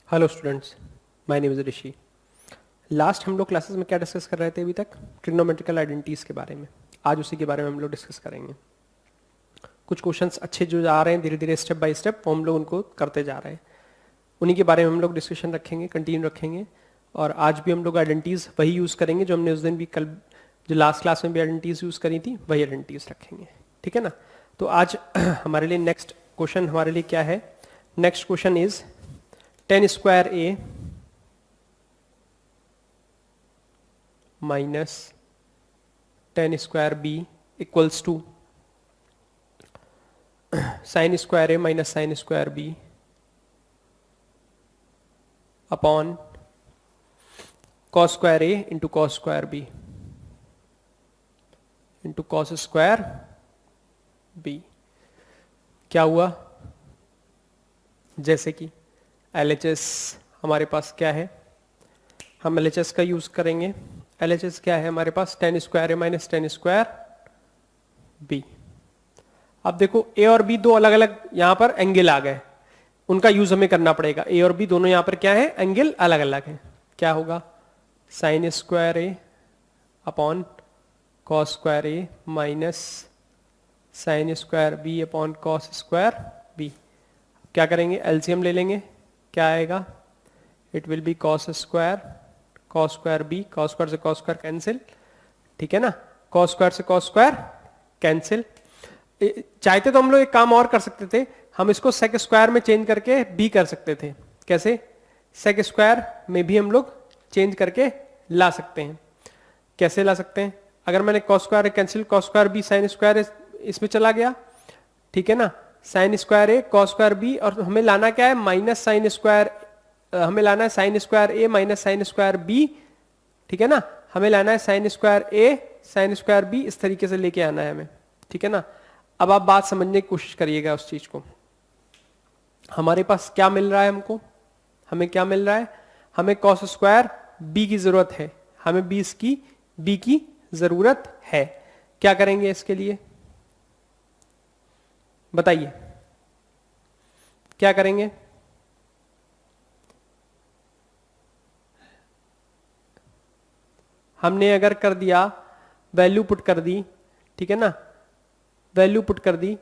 Hello students, my name is Rishi. Last हम लोग classes में क्या डिस्कस कर रहे थे अभी तक? ट्रिग्नोमेट्रिकल आइडेंटिटीज़ के बारे में। आज उसी के बारे में हम लोग डिस्कस करेंगे। कुछ क्वेश्चंस अच्छे जो आ रहे हैं धीरे धीरे स्टेप बाय स्टेप, वो हम लोग उनको करते जा रहे हैं। उन्हीं के बारे में हम लोग डिस्कशन रखेंगे, कंटिन्यू रखेंगे। और आज भी हम लोग आइडेंटिटीज़ वही यूज़ करेंगे जो हमने उस दिन भी, कल जो लास्ट क्लास में भी आइडेंटिटीज़ यूज़ करी थी, वही आइडेंटिटीज़ रखेंगे। ठीक है ना? तो आज हमारे लिए नेक्स्ट क्वेश्चन हमारे लिए क्या है? Next question is 10 square A minus 10 square B equals to sine square A minus sine square B upon cos square A into cos square B into cos square B. क्या हुआ? जैसे कि LHS हमारे पास क्या है, हम LHS का use करेंगे। LHS क्या है हमारे पास? 10 स्क्वायर ए माइनस 10 स्क्वायर बी। अब देखो ए और बी दो अलग अलग यहां पर एंगल आ गए, उनका यूज हमें करना पड़ेगा। ए और बी दोनों यहां पर क्या है? एंगल अलग अलग है। क्या होगा? Sine square a upon cos square A minus sine square B upon cos square B. क्या करेंगे? एलसीएम ले लेंगे। क्या आएगा? It will be cos square b, cos square से कॉस स्क्वायर कैंसिल। ठीक है ना? कॉस स्क्वायर से कॉस स्क्वायर कैंसिल। चाहते तो हम लोग एक काम और कर सकते थे, हम इसको सेक स्क्वायर में चेंज करके भी कर सकते थे। कैसे? सेक स्क्वायर में भी हम लोग चेंज करके ला सकते हैं। कैसे ला सकते हैं? अगर मैंने cos square cancel, cos square B sine square इसमें चला गया। ठीक है ना? साइन स्क्वायर ए कॉस स्क्वायर बी, और हमें लाना क्या है? माइनस साइन स्क्वायर, हमें लाना है साइन स्क्वायर ए माइनस साइन स्क्वायर बी। ठीक है ना? हमें लाना है साइन स्क्वायर ए साइन स्क्वायर बी, इस तरीके से लेके आना है हमें। ठीक है ना? अब आप बात समझने की कोशिश करिएगा उस चीज को। हमारे पास क्या मिल रहा है हमको? हमें क्या मिल रहा है? हमें कॉस स्क्वायर बी की जरूरत है, हमें बी की जरूरत है। क्या करेंगे इसके लिए? बताइए क्या करेंगे? हमने अगर कर दिया, वैल्यू पुट कर दी, ठीक है ना, वैल्यू पुट कर दी,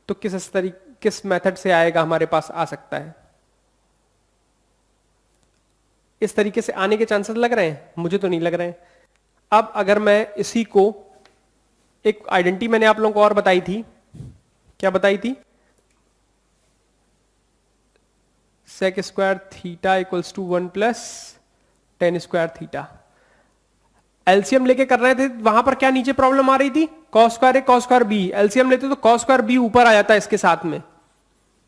तो किस मेथड से आएगा? हमारे पास आ सकता है इस तरीके से आने के चांसेस लग रहे हैं, मुझे तो नहीं लग रहे हैं। अब अगर मैं इसी को, एक आइडेंटिटी मैंने आप लोगों को और बताई थी, क्या बताई थी? Sec square theta equals to 1 plus 10 square theta. LCM लेके कर रहे थे, वहां पर क्या नीचे प्रॉब्लम आ रही थी? कॉस स्क्वायर ए कॉस स्क्वायर बी। एलसीएम लेते तो कॉस स्क्वायर बी ऊपर आ जाता है इसके साथ में,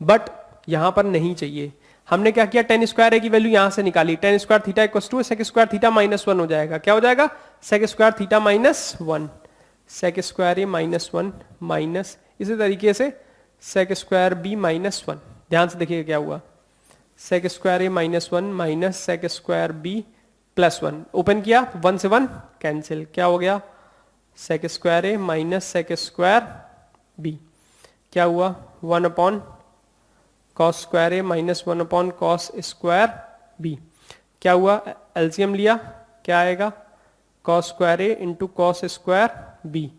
बट यहां पर नहीं चाहिए। हमने क्या किया? 10 स्क्वायर ए की वैल्यू यहां से निकाली। 10 square theta equals to sec square theta minus 1 हो जाएगा। क्या हो जाएगा? Sec square theta minus 1, sec square ए माइनस 1 माइनस, इसी तरीके से सेक स्क्वायर बी माइनस 1। ध्यान से देखिएगा क्या हुआ। सेक स्क्वायर ए minus 1 minus sec square B plus 1। Open किया, 1 से 1 कैंसिल। क्या हो गया? सेक स्क्वायर ए माइनस सेक स्क्वायर बी। क्या हुआ? 1 अपॉन कॉस स्क्वायर ए minus 1 upon cos square B. क्या हुआ? एलसीएम लिया, क्या आएगा? कॉस स्क्वायर ए इंटू कॉस स्क्वायर बी।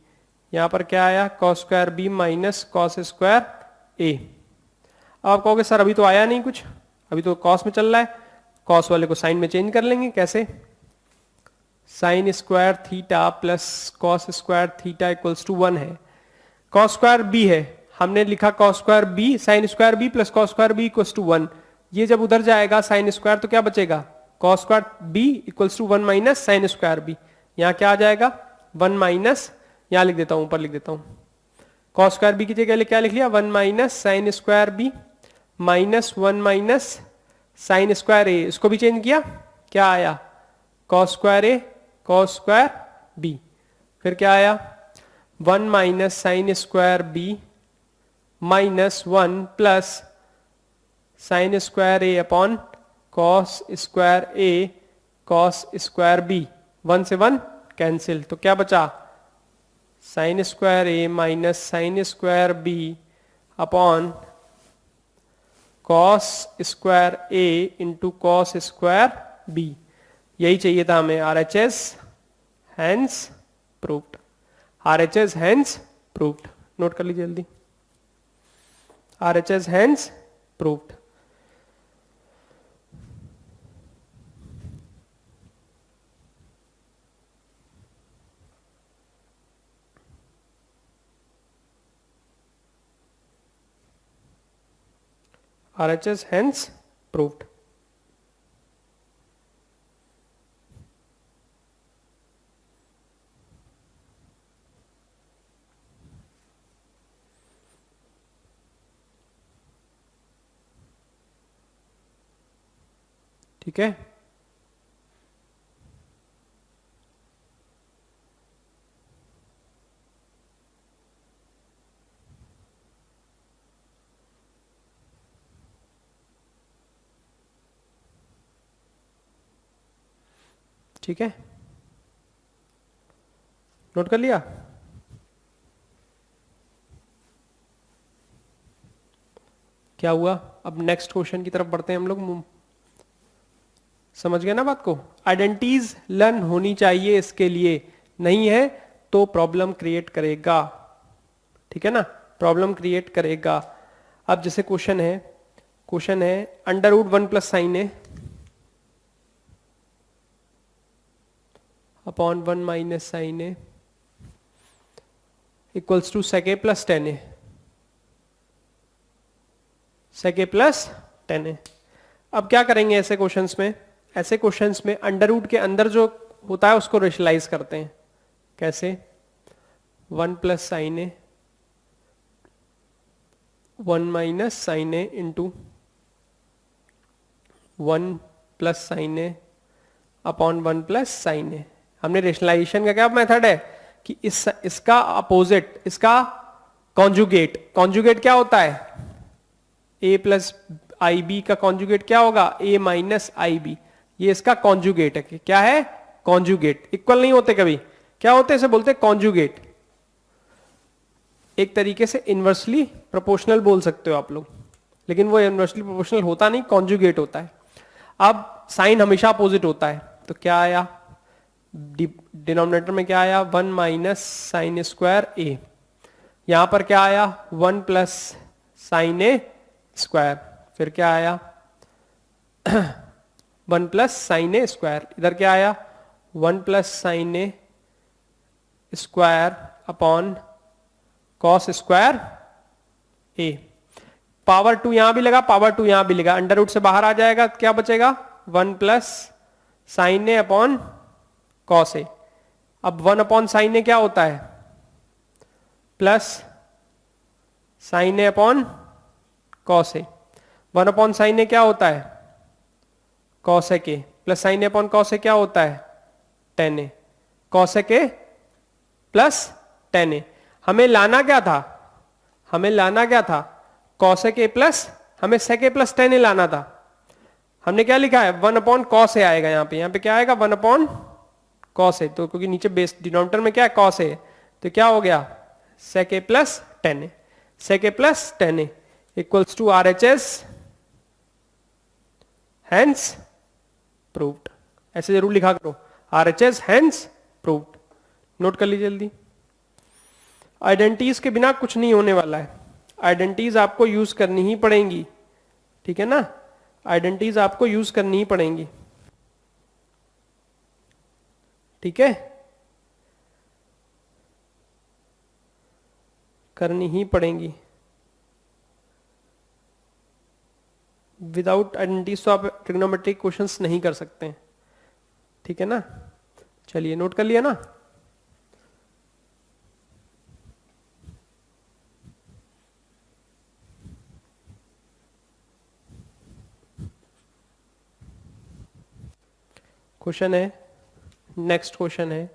यहां पर क्या आया? Cos square b minus cos square a. अब आप कहोगे सर अभी तो आया नहीं कुछ, अभी तो कॉस में चल रहा है। कॉस वाले को साइन में चेंज कर लेंगे। कैसे? Sine square theta plus cos square theta equals to 1 है। कॉस स्क्वायर बी है, हमने लिखा cos square B sine square B plus cos square B equals to 1। ये जब उधर जाएगा साइन स्क्वायर, तो क्या बचेगा? Cos square B equals to 1 minus sine square B. यहां क्या आ जाएगा? 1 माइनस, यहां लिख देता हूं, ऊपर लिख देता हूं। कॉस स्क्वायर बी की जगह क्या लिख लिया? 1 minus sine square b minus 1 minus sine square a. इसको भी चेंज किया, क्या आया? कॉस स्क्वायर ए कॉस स्क्वायर बी। फिर क्या आया? 1 minus sine square b minus 1 plus sine square a upon cos square A cos square b. 1 से 1 cancel, तो क्या बचा? साइन स्क्वायर ए minus sine square B upon cos square ए into cos square b, यही चाहिए था हमें। RHS hence proved, RHS hence proved. Note कर लीजिए जल्दी, RHS hence proved. RHS hence proved। ठीक है, ठीक है, नोट कर लिया। क्या हुआ, अब नेक्स्ट क्वेश्चन की तरफ बढ़ते हैं हम लोग। समझ गए ना बात को? आइडेंटिटीज लर्न होनी चाहिए इसके लिए, नहीं है तो प्रॉब्लम क्रिएट करेगा। ठीक है ना, प्रॉब्लम क्रिएट करेगा। अब जैसे क्वेश्चन है under root 1 plus sine A upon 1 minus sine A equals to sec A plus 10 A, sec A plus 10 A. अब क्या करेंगे ऐसे क्वेश्चंस में? ऐसे क्वेश्चंस में अंडर रूट के अंदर जो होता है उसको रेशनलाइज करते हैं। कैसे? 1 plus sine a 1 minus sine A into 1 plus sine A upon 1 plus sine ए। हमने रेशनलाइजेशन का क्या मेथड है कि इसका अपोजिट, इसका कॉन्जुगेट क्या होता है? a प्लस आई बी का कॉन्जुगेट क्या होगा? a minus I B. ये इसका कॉन्जुगेट है। क्या है? कॉन्जुगेट। इक्वल नहीं होते कभी, क्या होते हैं? इसे बोलते हैं कॉन्जुगेट। एक तरीके से इनवर्सली प्रोपोर्शनल बोल सकते हो आप लोग, लेकिन वो इनवर्सली प्रोपोर्शनल होता नहीं, कॉन्जुगेट होता है। अब साइन हमेशा अपोजिट होता है, तो क्या आया डिनोमिनेटर में? क्या आया? 1 माइनस साइन स्क्वायर ए। यहां पर क्या आया? 1 प्लस साइन ए स्क्वायर। फिर क्या आया? 1 प्लस साइन ए स्क्वायर। इधर क्या आया? 1 plus sine a square upon cos square A. Power 2 यहां भी लगा, पावर 2 यहां भी लगा, अंडर रूट से बाहर आ जाएगा, क्या बचेगा? 1 plus sine A upon cos a. अब 1 अपॉन साइन ए क्या होता है? Plus sine A upon cos a. 1 upon sine a क्या होता है? Cosec a. Plus sine A upon cos a क्या होता है? Tan a. Cosec a plus tan a. हमें लाना क्या था? हमें लाना क्या था? कॉसेक ए प्लस, हमें सेक ए प्लस टेन ए लाना था। हमने क्या लिखा है? 1 अपॉन कॉस ए आएगा यहाँ पे। यहाँ पे क्या आएगा? 1 अपॉन कॉस ए। तो क्योंकि नीचे बेस डिनोमिनेटर में क्या है? कॉस ए, तो क्या हो गया? Sec A plus tan a. Sec A plus tan a equals to RHS hence proved. ऐसे जरूर लिखा करो, RHS हैंस प्रूव्ड। नोट कर लीजिए जल्दी। आइडेंटिटीज के बिना कुछ नहीं होने वाला है, आइडेंटिटीज आपको यूज करनी ही पड़ेंगी। ठीक है ना, आइडेंटिटीज आपको यूज करनी ही पड़ेंगी। ठीक है, करनी ही पड़ेंगी। विदाउट आइडेंटिटीज तो आप ट्रिग्नोमेट्रिक क्वेश्चंस नहीं कर सकते हैं। ठीक है ना, चलिए नोट कर लिया ना। क्वेश्चन है, नेक्स्ट क्वेश्चन है,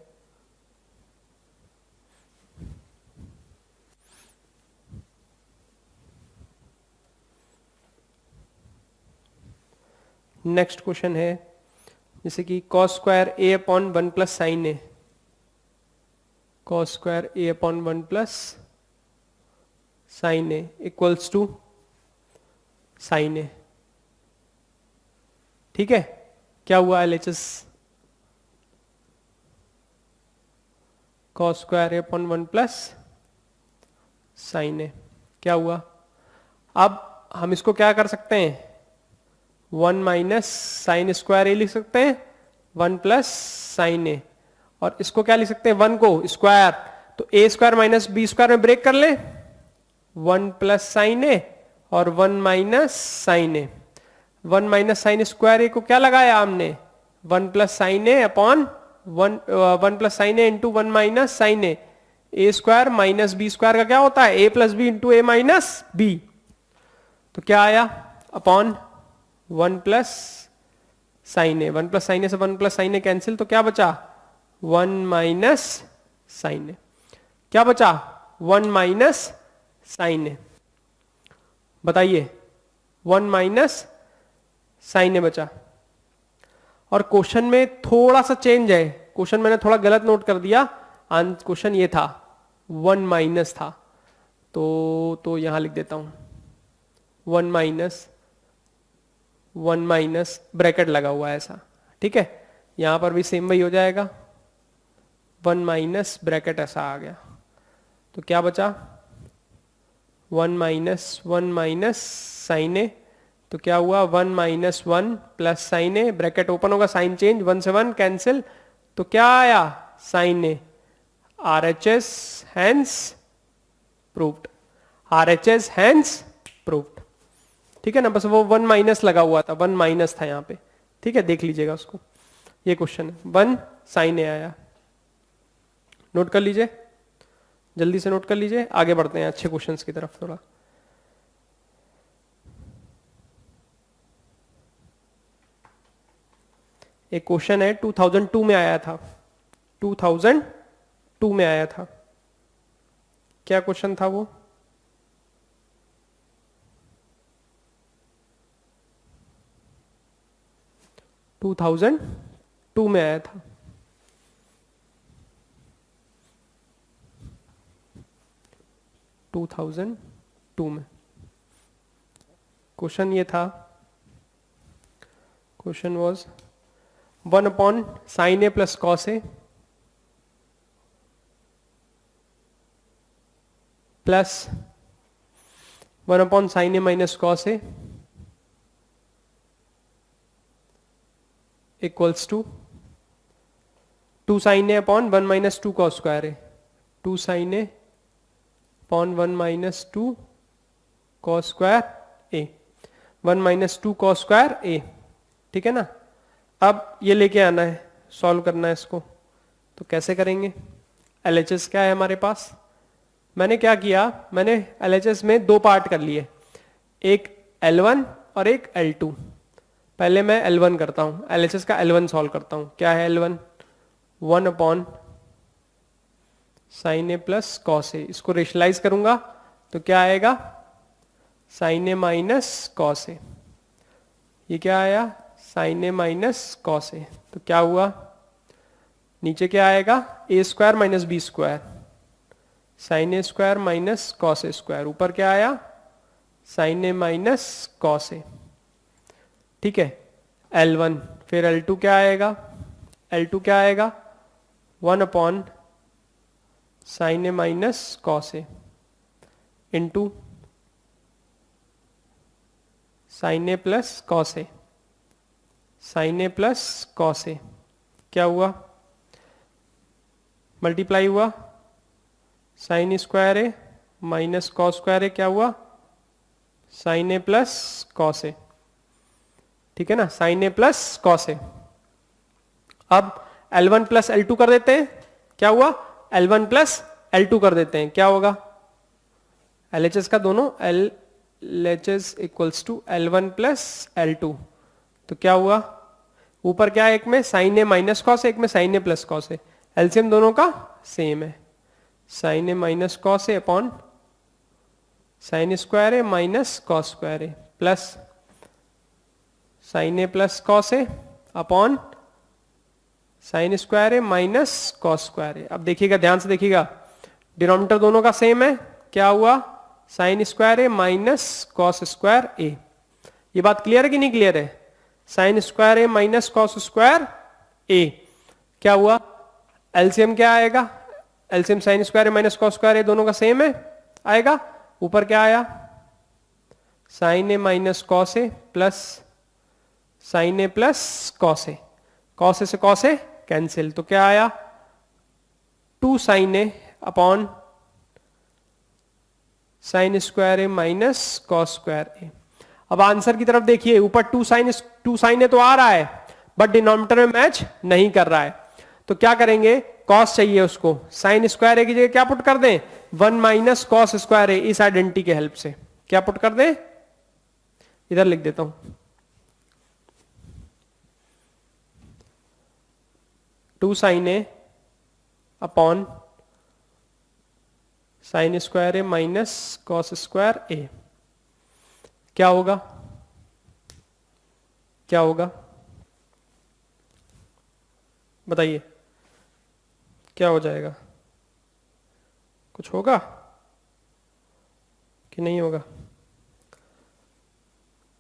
नेक्स्ट क्वेश्चन है जैसे कि cos square a upon 1 plus sine a, cos square a upon 1 plus sine A equals to sine a. ठीक है, क्या हुआ LHS cos square a upon 1 plus sine a, क्या हुआ? अब हम इसको क्या कर सकते हैं, 1 माइनस साइन स्क्वायर ए लिख सकते हैं, 1 प्लस साइन ए, और इसको क्या लिख सकते हैं, 1 को स्क्वायर, तो ए स्क्वायर माइनस बी स्क्वायर में ब्रेक कर ले, 1 प्लस साइन ए और 1 minus sine a. 1 minus sine square ए को क्या लगाया हमने, 1 plus sine A upon 1 plus sine A into 1 minus sine a square minus b square का क्या होता है, ए प्लस बी इंटू ए माइनस बी। तो क्या आया, upon 1 plus sine a, 1 plus sine a से 1 प्लस साइन ए कैंसिल, तो क्या बचा, 1 माइनस साइन ए। क्या बचा, 1 माइनस साइन ए। बताइए, 1 माइनस साइन ए बचा। और क्वेश्चन में थोड़ा सा चेंज है, क्वेश्चन मैंने थोड़ा गलत नोट कर दिया, क्वेश्चन ये था 1 माइनस था, तो यहां लिख देता हूं 1 माइनस ब्रैकेट लगा हुआ है ऐसा। ठीक है, यहां पर भी सेम वही हो जाएगा, 1 माइनस ब्रैकेट ऐसा आ गया, तो क्या बचा, 1 माइनस साइन ए, तो क्या हुआ, 1 minus 1 plus sine A, bracket open होगा, साइन चेंज, 1 से 1 कैंसिल, तो क्या आया, sine A. RHS hence proved, RHS hence proved. ठीक है ना, बस वो 1 माइनस लगा हुआ था, 1 माइनस था यहाँ पे। ठीक है, देख लीजिएगा उसको, ये क्वेश्चन है, 1 साइन ए आया। नोट कर लीजिए, जल्दी से नोट कर लीजिए, आगे बढ़ते हैं अच्छे क्वेश्चंस की तरफ थोड़ा। एक क्वेश्चन है 2002 में आया था, 2002 में आया था। क्या क्वेश्चन था वो, टू 2002 में आया था। टू 2002 में क्वेश्चन ये था, question was 1 upon sine a plus cos a plus 1 upon sine a minus cos a equals to 2 sine A upon 1 minus 2 cos square a, 2 sine A upon 1 minus 2 cos square a, 1 minus 2 cos square a. ठीक है ना, अब ये लेके आना है, solve करना है इसको, तो कैसे करेंगे। LHS क्या है हमारे पास, मैंने क्या किया, मैंने LHS में 2 पार्ट कर लिए, एक L1 और एक L2। पहले मैं L1 करता हूं, LHS का L1 सॉल्व करता हूं। क्या है L1, 1 upon sine a plus cos a, इसको रेशनलाइज करूंगा तो क्या आएगा, sine a minus cos a. ये क्या आया, sine a minus cos a, तो क्या हुआ, नीचे क्या आएगा, a square minus b square, sine a square minus cos a square, ऊपर क्या आया, sine a minus cos a. ठीक है, L1, फिर L2 क्या आएगा, L2 क्या आएगा, 1 upon sine a minus cos A into sine a plus cos A, sign a plus cos a, क्या हुआ, मल्टीप्लाई हुआ, sign square A minus cos square a, क्या हुआ, sine a plus cos a. ठीक है ना, sign a plus cos a. अब L1 plus L2 कर देते हैं, क्या हुआ, L1 प्लस L2 कर देते हैं, क्या होगा, LHS का दोनों LHS equals to L1 plus L2, तो क्या हुआ, ऊपर क्या है, एक में साइन ए माइनस कॉस, एक में साइन ए प्लस कॉस है, एलसीएम दोनों का सेम है, sign a minus cos A upon sine square A minus cos square a plus sine a plus cos A upon sine square A minus cos square a. अब देखिएगा, ध्यान से देखिएगा, denominator दोनों का सेम है, क्या हुआ, साइन स्क्वायर ए माइनस कॉस स्क्वायर ए। ये बात क्लियर है कि नहीं क्लियर है? Sign square A minus cos square a, क्या हुआ? एलसीएम क्या आएगा? एलसीएम साइन स्क्वायर ए माइनस कॉस स्क्वायर ए दोनों का सेम है आएगा। ऊपर क्या आया? Sine a minus cos a plus sine a plus cos A, cos ए से कॉस ए कैंसिल, तो क्या आया? 2 sine A upon sine square A minus cos square a. अब आंसर की तरफ देखिए, ऊपर 2 साइन ए तो आ रहा है बट डिनोमिनेटर में मैच नहीं कर रहा है, तो क्या करेंगे? कॉस चाहिए उसको, साइन स्क्वायर ए की जगह क्या पुट कर दें? 1 माइनस कॉस स्क्वायर ए, इस आइडेंटिटी के हेल्प से क्या पुट कर दें? इधर लिख देता हूं, 2 sine A upon sine square A minus cos square a. क्या होगा? क्या होगा बताइए, क्या हो जाएगा? कुछ होगा कि नहीं होगा?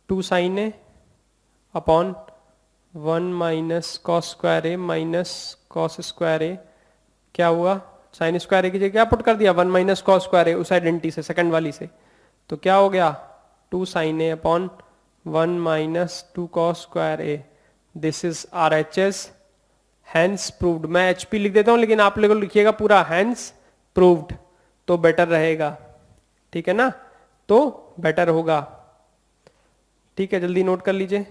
2 sine A upon 1 minus cos square A minus cos square a, क्या हुआ? साइन स्क्वायर ए की जगह क्या पुट कर दिया? 1 माइनस कॉस स्क्वायर ए, उस आइडेंटिटी से, सेकंड वाली से, तो क्या हो गया? 2 sine A upon 1 minus 2 cos square A. This is RHS, hence proved. मैं HP लिख देता हूं लेकिन आप लोग लिखिएगा पूरा हैंस प्रूव्ड, तो बेटर रहेगा, ठीक है ना? तो बेटर होगा, ठीक है? जल्दी नोट कर लीजिए,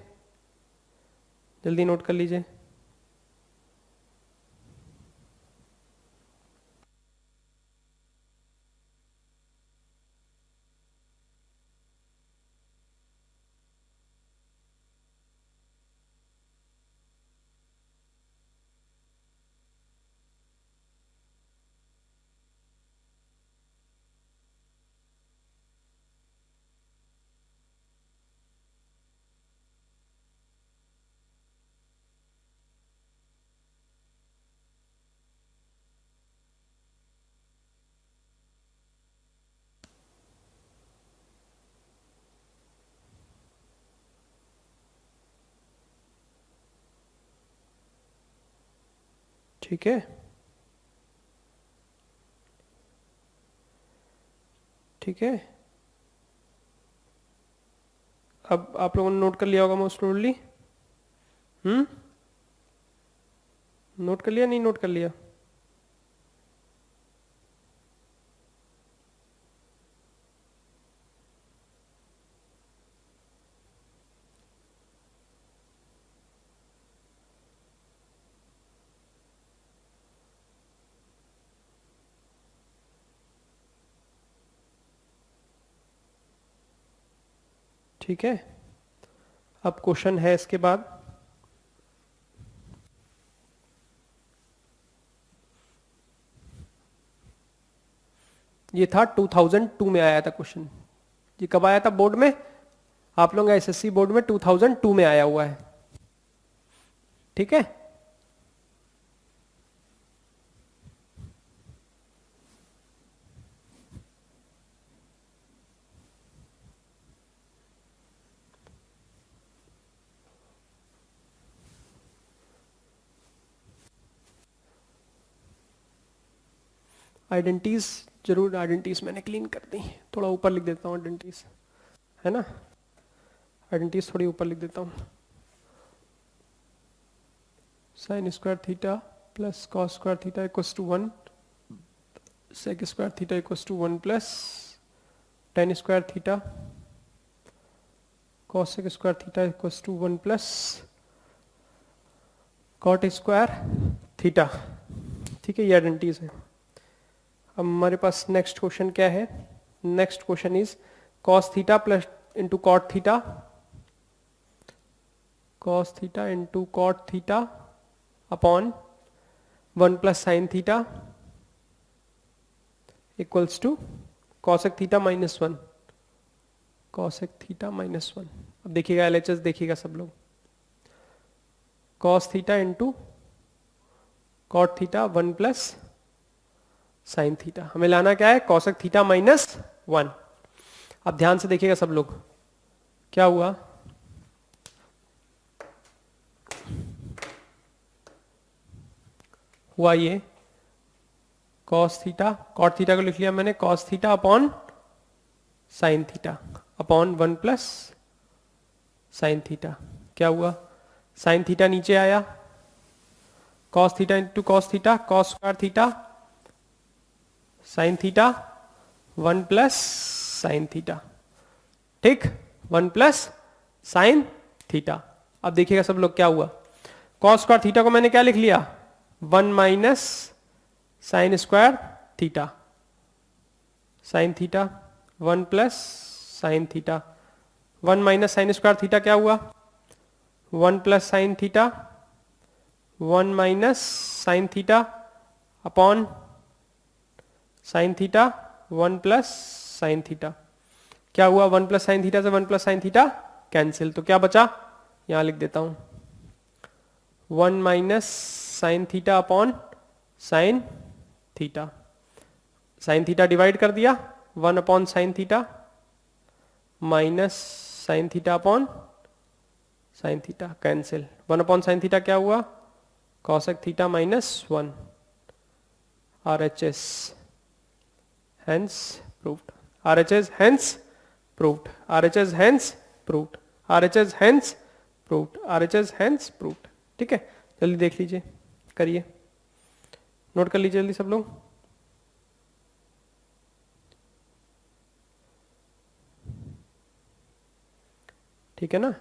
जल्दी नोट कर लीजिए। ठीक है, ठीक है। अब आप लोगों ने नोट कर लिया होगा मोस्ट प्रोबेबली। नोट कर लिया, नहीं नोट कर लिया? ठीक है, अब क्वेश्चन है इसके बाद, ये था 2002 में आया था क्वेश्चन। ये कब आया था बोर्ड में? आप लोग SSC बोर्ड में 2002 में आया हुआ है, ठीक है? आइडेंटिटीज जरूर, आइडेंटिटीज मैंने क्लीन कर दी, थोड़ा ऊपर लिख देता हूँ आइडेंटिटीज, है ना? आइडेंटिटीज थोड़ी ऊपर लिख देता हूँ। Sine square theta plus cos square theta equals to 1, sec square theta equals to 1 plus tan square theta cosec square theta equals to 1 plus cot square theta, ठीक है? ये आइडेंटिटीज है। अब हमारे पास नेक्स्ट क्वेश्चन क्या है? Next question is cos theta plus into cot theta, cos theta into cot theta upon 1 plus sine theta equals to cosec theta minus 1, cosec theta minus 1। अब देखिएगा LHS, देखिएगा सब लोग, cos theta into cot theta 1 plus sine theta, हमें लाना क्या है? Cosec theta minus 1। अब ध्यान से देखिएगा सब लोग, क्या हुआ? हुआ ये कॉस थीटा, कॉट थीटा को लिख लिया मैंने cos theta upon sine theta upon 1 plus sine theta. क्या हुआ, साइन थीटा नीचे आया, cos theta into cos theta, cos square theta sine theta 1 plus sine theta, ठीक, 1 प्लस साइन थीटा। अब देखिएगा सब लोग क्या हुआ, कॉस स्क्वायर थीटा को मैंने क्या लिख लिया 1 minus sine square theta, sine theta 1 plus sine theta, 1 minus sine square theta क्या हुआ 1 plus sine theta, 1 minus sine theta upon sine theta 1 plus sine theta. क्या हुआ 1 प्लस साइन थीटा से 1 प्लस साइन थीटा कैंसिल, तो क्या बचा, यहां लिख देता हूं 1 minus sine theta upon sine theta, sine theta divide कर दिया 1 upon sine theta minus sine theta upon sine theta cancel, 1 upon sine theta क्या हुआ cosec theta minus 1 RHS hence proved, RHS hence proved, RHS hence proved, RHS hence proved, RHS hence proved। ठीक है, जल्दी देख लीजिए, करिए, note कर लीजिए जल्दी सब लोग। ठीक है ना,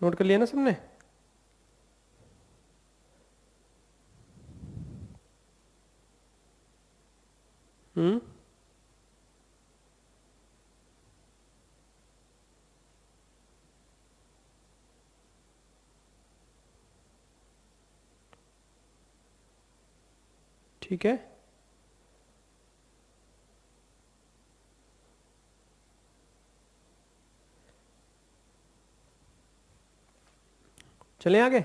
नोट कर लिया ना सबने। ठीक है, चलें आगे,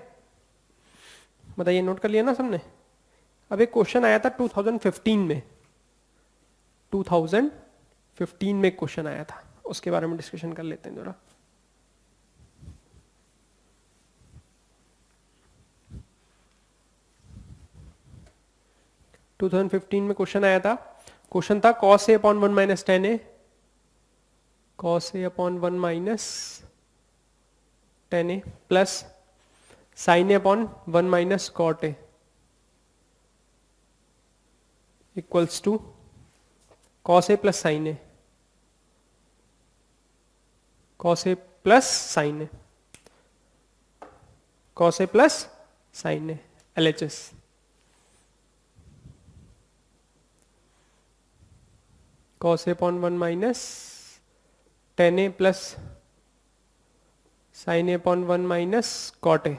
बताइए, नोट कर लिया ना सबने। अब एक क्वेश्चन आया था 2015 में, 2015 में क्वेश्चन आया था, उसके बारे में डिस्कशन कर लेते हैं जरा। टू 2015 में क्वेश्चन आया था, क्वेश्चन था cos a upon 1 minus tan A, cos a upon 1 minus tan A plus sine A upon 1 minus cot A equals to cos a plus sine A, cos a plus sine A, cos a plus sine A LHS। cos a upon 1 minus tan A plus sine A upon 1 minus cot A.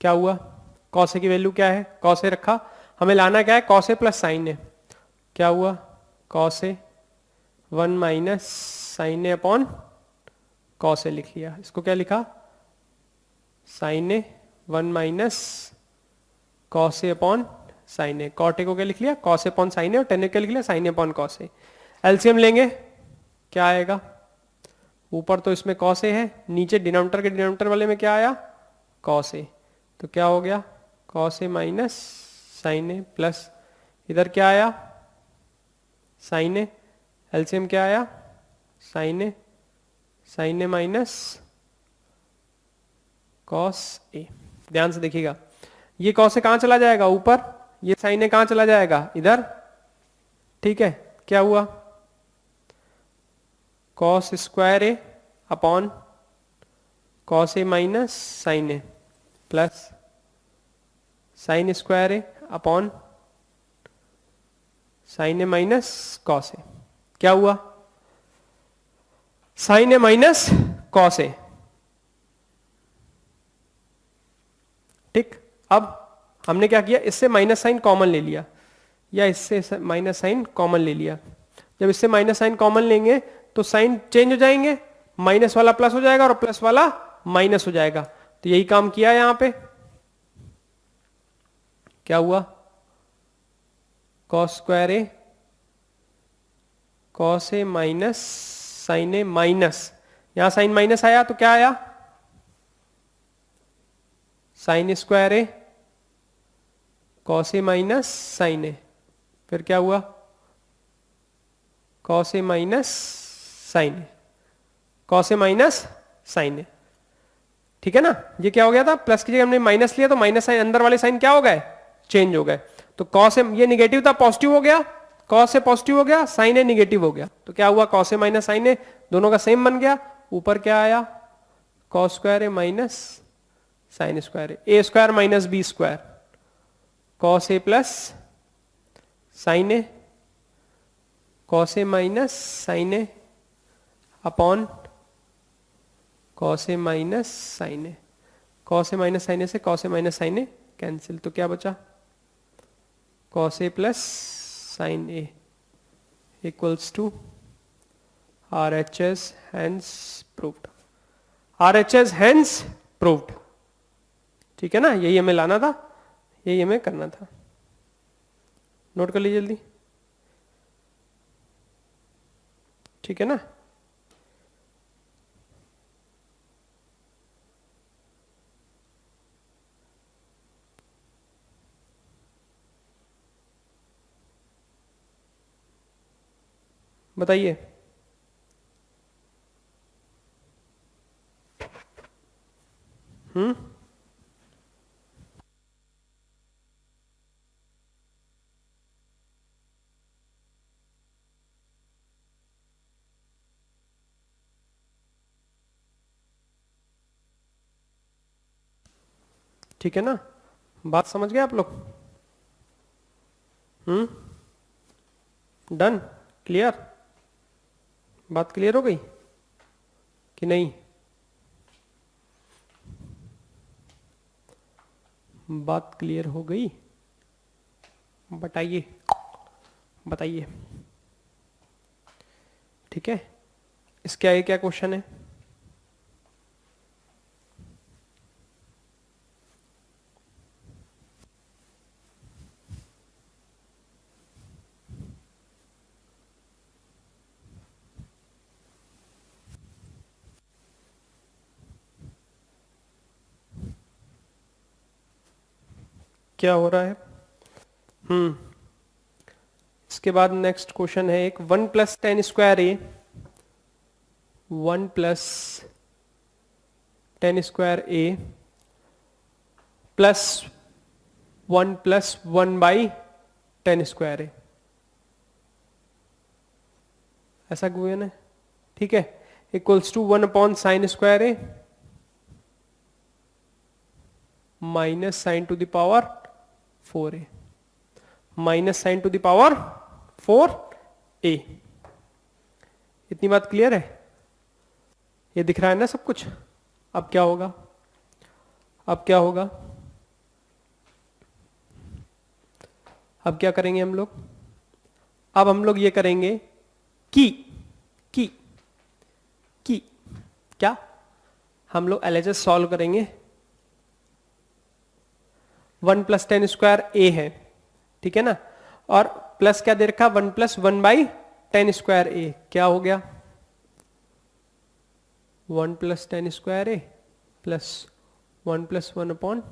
क्या हुआ, cos a की value क्या है, cos a रखा, हमें लाना क्या है cos a plus sine a. क्या हुआ cos a 1 minus sine A upon cos a लिख लिया, इसको क्या लिखा sine a 1 minus cos a upon sine a, cot a को क्या लिख लिया cos a upon sine a, और टेन ए क्या लिख लिया sine A upon cos a। LCM लेंगे क्या आएगा, ऊपर तो इसमें cos a है, नीचे डिनोमिनेटर के डिनोमिनेटर वाले में क्या आया cos a, तो क्या हो गया cos a minus sine a plus इधर क्या आया साइन ए, एलसीएम क्या आया sine a minus cos a। ध्यान से देखिएगा, ये cos a कहां चला जाएगा ऊपर, ये साइन ए कहां चला जाएगा इधर। ठीक है, क्या हुआ cos square a upon cos a minus sine a plus sine square a upon sine a minus cos a। क्या हुआ sine a minus cos a। ठीक, अब हमने क्या किया, इससे माइनस साइन कॉमन ले लिया, या इससे माइनस साइन कॉमन ले लिया। जब इससे माइनस साइन कॉमन लेंगे तो साइन चेंज हो जाएंगे, माइनस वाला प्लस हो जाएगा और प्लस वाला माइनस हो जाएगा, तो यही काम किया यहां पे। क्या हुआ cos square A, cos a minus sine a minus, यहां साइन माइनस आया तो क्या आया, sine square A cos a minus sine ए, फिर क्या हुआ, cos a minus sine a, cos a minus sine a, ठीक है ना। ये क्या हो गया था, प्लस की जगह हमने माइनस लिया तो माइनस साइन, अंदर वाले साइन क्या हो गए, चेंज हो गए। तो कॉस ए, ये निगेटिव था पॉजिटिव हो गया, कॉस ए पॉजिटिव हो गया, साइन ए निगेटिव हो गया, तो क्या हुआ, cos a minus sine a दोनों का सेम बन गया, ऊपर क्या आया, cos square A minus sine square a square minus b square, cos a plus sine a, cos a minus sine A upon cos a minus sine a, cos a minus sine a से cos a minus sine a cancel, तो क्या बचा, cos a plus sine A equals to RHS hence proved, RHS hence proved, ठीक है ना। यही हमें लाना था, यही हमें करना था, नोट कर लीजिए जल्दी, ठीक है ना। बताइए, ठीक है ना, बात समझ गए आप लोग, डन, क्लियर, बात क्लियर हो गई कि नहीं, बात क्लियर हो गई, बताइए बताइए, ठीक है। इसके आगे क्या क्वेश्चन है, क्या हो रहा है, इसके बाद नेक्स्ट क्वेश्चन है एक, 1 plus tan square a, 1 plus tan square a plus 1 plus 1 by tan square a, ऐसा क्वेश्चन है, ठीक है, equals to 1 upon sine square A minus sine to the power 4a, minus sine to the power 4a, इतनी बात clear है, ये दिख रहा है ना सब कुछ। अब क्या होगा, अब क्या होगा, अब क्या करेंगे हम लोग, अब हम लोग ये करेंगे कि क्या, हम लोग LHS सॉल्व करेंगे, 1 प्लस टेन स्क्वायर ए है, ठीक है ना, और प्लस क्या दे रखा, 1 plus 1 by tan square a, क्या हो गया, 1 plus tan square a plus 1 plus 1 upon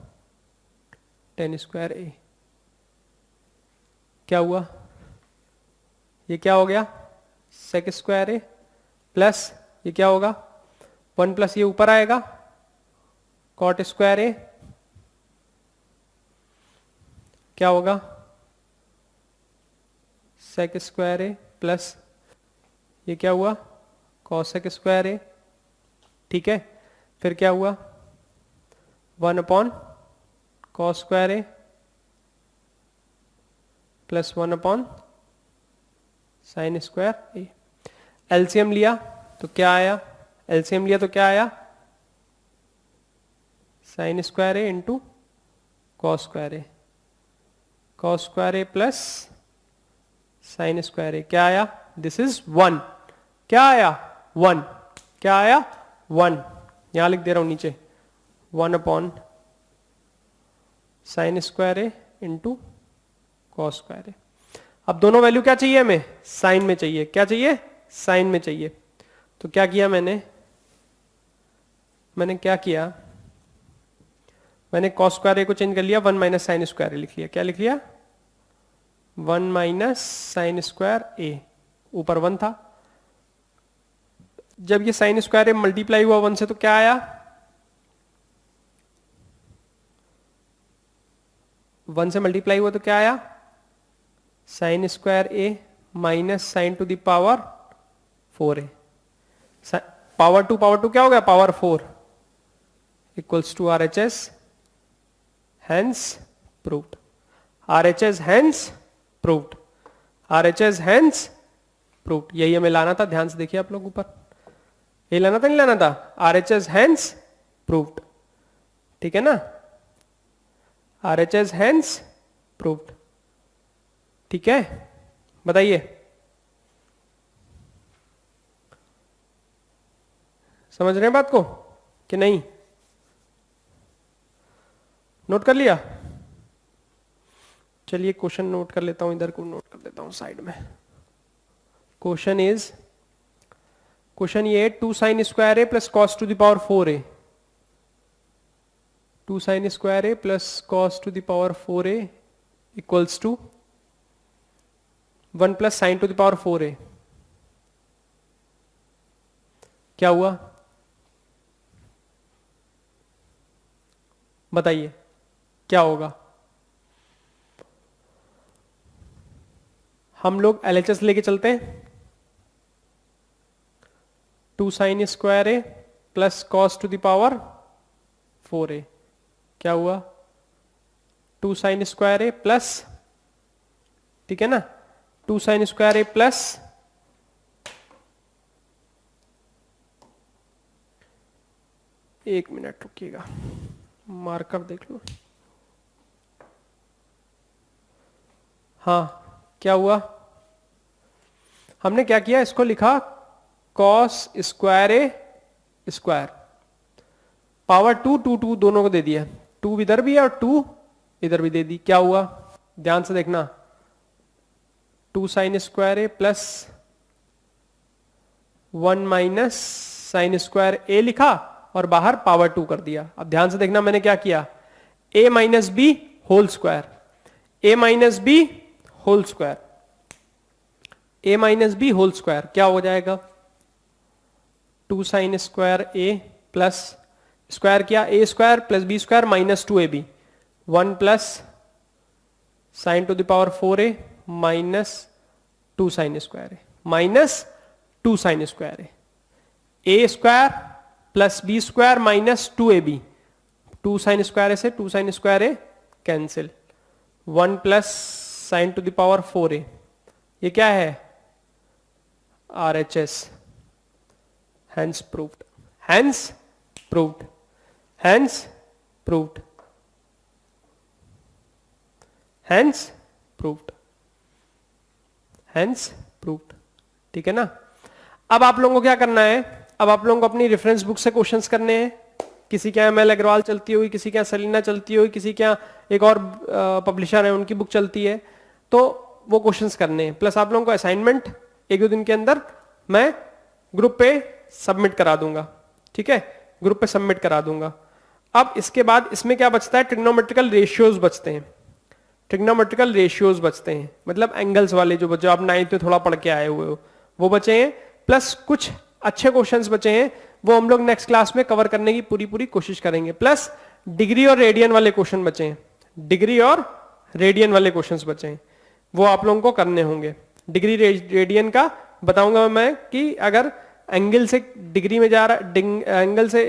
tan square a, क्या हुआ, ये क्या हो गया, सेक स्क्वायर ए प्लस ये क्या होगा, 1 प्लस ये ऊपर आएगा कॉट स्क्वायर ए, क्या होगा, सेक स्क्वायर ए प्लस ये क्या हुआ, कॉसेक स्क्वायर ए, ठीक है, फिर क्या हुआ, 1 upon cos square a plus 1 upon sine square A, LCM लिया तो क्या आया, एलसीएम लिया तो क्या आया, sine square A into cos square A, cos square a plus sine square a, क्या आया, दिस इज 1, क्या आया 1, क्या आया 1, यहां लिख दे रहा हूं नीचे, 1 upon sine square A into cos square a. अब दोनों वैल्यू क्या चाहिए हमें, साइन में चाहिए। क्या चाहिए, साइन में चाहिए। तो क्या किया मैंने क्या किया, मैंने कॉस स्क्वायर ए को चेंज कर लिया, 1 माइनस साइन स्क्वायर ए लिख लिया। क्या लिख लिया, 1 माइनस साइन स्क्वायर ए, ऊपर 1 था। जब ये साइन स्क्वायर ए मल्टीप्लाई हुआ 1 से तो क्या आया, 1 से मल्टीप्लाई हुआ तो क्या आया, sine square A minus sine to the power 4a। Power to क्या हो गया, power 4 equals to RHS, hence proved। RHS hence proved। RHS hence proved। यही हमें लाना था, ध्यान से देखिए आप लोग ऊपर, यही लाना था नहीं लाना था, RHS hence proved। ठीक है ना, RHS hence proved। ठीक है, बताइए समझ रहे हैं बात को कि नहीं, नोट कर लिया। चलिए क्वेश्चन नोट कर लेता हूं, इधर को नोट कर देता हूं साइड में। क्वेश्चन ये 2 sine square a plus cos to the power 4a, 2 sine square a plus cos to the power 4a equals to 1 plus sine to the power 4a। क्या हुआ बताइए, क्या होगा। हम लोग LHS लेके चलते हैं, 2 sine square a plus cos to the power 4a। क्या हुआ, 2 साइन स्क्वायर ए प्लस, ठीक है ना, 2 साइन स्क्वायर ए प्लस एक मिनट रुकिएगा, मार्कर देख लो। हाँ क्या हुआ, हमने क्या किया, इसको लिखा cos square a square, power 2 दोनों को दे दिया, 2 इधर भी है और 2 इधर भी दे दी। क्या हुआ, ध्यान से देखना, 2 sine square a plus 1 minus sine square ए लिखा और बाहर पावर 2 कर दिया। अब ध्यान से देखना मैंने क्या किया, a minus b whole square, a minus b whole square, a minus b whole square क्या हो जाएगा, 2 sine square a plus square किया a square plus b square minus 2ab, 1 plus sine to the power 4a minus 2 sine square A, minus 2 sine square a square plus b square minus 2ab, 2 sine square a से 2 sine square a cancel, 1 plus sine to the power 4a, ये क्या है RHS, hence proved, hence proved, hence proved, hence proved, hence proved। ठीक है ना। अब आप लोगों को क्या करना है, अब आप लोगों को अपनी रेफरेंस बुक से क्वेश्चंस करने हैं, किसी के यहाँ ML अग्रवाल चलती हुई, किसी के यहाँ सलीना चलती हुई, किसी के यहाँ एक और पब्लिशर है उनकी बुक चलती है, तो वो क्वेश्चंस करने हैं। प्लस आप लोगों को असाइनमेंट 1-2 दिन के अंदर मैं ग्रुप पे सबमिट करा दूंगा, ठीक है, ग्रुप पे सबमिट करा दूंगा। अब इसके बाद इसमें क्या बचता है, ट्रिग्नोमेट्रिकल रेशियोज बचते हैं, ट्रिग्नोमेट्रिकल रेशियोज बचते हैं, मतलब एंगल्स वाले जो बचे, आप 9th में थोड़ा पढ़ के आए हुए हो वो बचे हैं, प्लस कुछ अच्छे क्वेश्चंस बचे हैं, वो हम लोग नेक्स्ट क्लास में कवर करने की पूरी कोशिश करेंगे। प्लस डिग्री और रेडियन वाले क्वेश्चन बचे हैं, डिग्री और रेडियन वाले क्वेश्चंस बचे हैं, वो आप लोगों को करने होंगे। डिग्री रेडियन का बताऊंगा मैं कि अगर एंगल से डिग्री में जा रहा है, एंगल से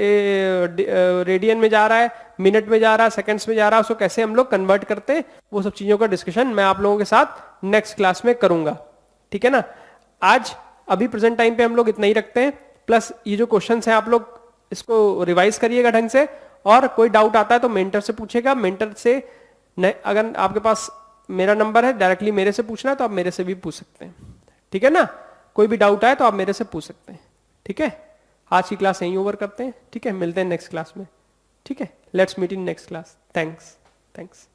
रेडियन में जा रहा है, मिनट में जा रहा है, सेकंड्स में जा रहा है, उसको कैसे हम लोग कन्वर्ट करते हैं, वो सब चीजों का डिस्कशन मैं आप लोगों के साथ नेक्स्ट क्लास में करूंगा, ठीक है ना। आज अभी प्रेजेंट टाइम पे हम लोग इतना ही रखते हैं। प्लस ये जो क्वेश्चन है आप लोग इसको रिवाइज करिएगा ढंग से, और कोई डाउट आता है तो मेंटर से पूछेगा, मेंटर से अगर आपके पास मेरा नंबर है डायरेक्टली मेरे से पूछना है तो आप मेरे से भी पूछ सकते हैं, ठीक है ना। कोई भी डाउट आए तो आप मेरे से पूछ सकते हैं, ठीक है। आज की क्लास यहीं ओवर करते हैं, ठीक है, मिलते हैं नेक्स्ट क्लास में, ठीक है। Let's meet in next class. Thanks.